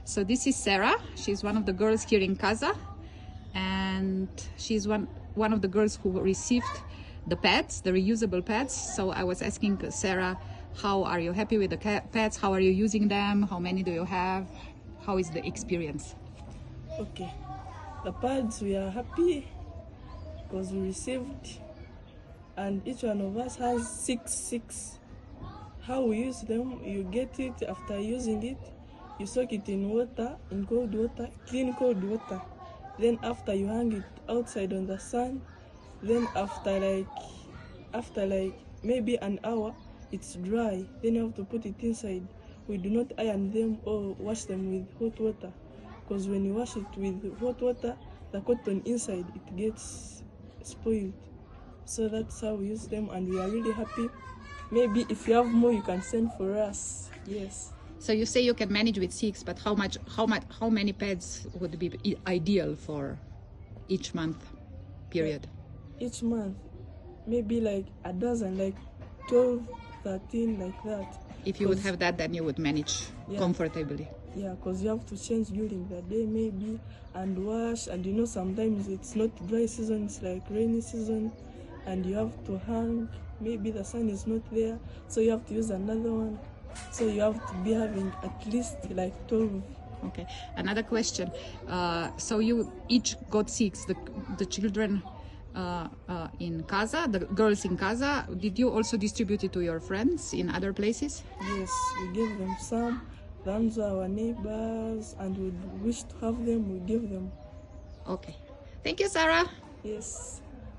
So this is Sara. She's one of the girls here in Casa, and she's one of the girls who received the pads, the reusable pads. So I was asking Sara, how are you happy with the pads? How are you using them? How many do you have? How is the experience? Okay, the pads, we are happy because we received, and each one of us has six. How we use them, you get it after using it, you soak it in water, in cold water, clean cold water. Then after you hang it outside on the sun, then after like maybe an hour, it's dry. Then you have to put it inside. We do not iron them or wash them with hot water, because when you wash it with hot water, the cotton inside, it gets spoiled. So that's how we use them, and we are really happy. Maybe if you have more, you can send for us. Yes. So you say you can manage with 6, but how many pads would be ideal for each month period? Each month, maybe like a dozen, like 12, 13, like that. If you would have that, then you would manage comfortably. Yeah, because you have to change during the day maybe, and wash, and you know sometimes it's not dry season, it's like rainy season, and you have to hang. Maybe the sun is not there, so you have to use another one. So you have to be having at least like 12. Okay. Another question. So you each got 6. The children in Casa, the girls in Casa. Did you also distribute it to your friends in other places? Yes, we gave them some. Those are our neighbors, and we wish to have them. We give them. Okay. Thank you, Sara. Yes.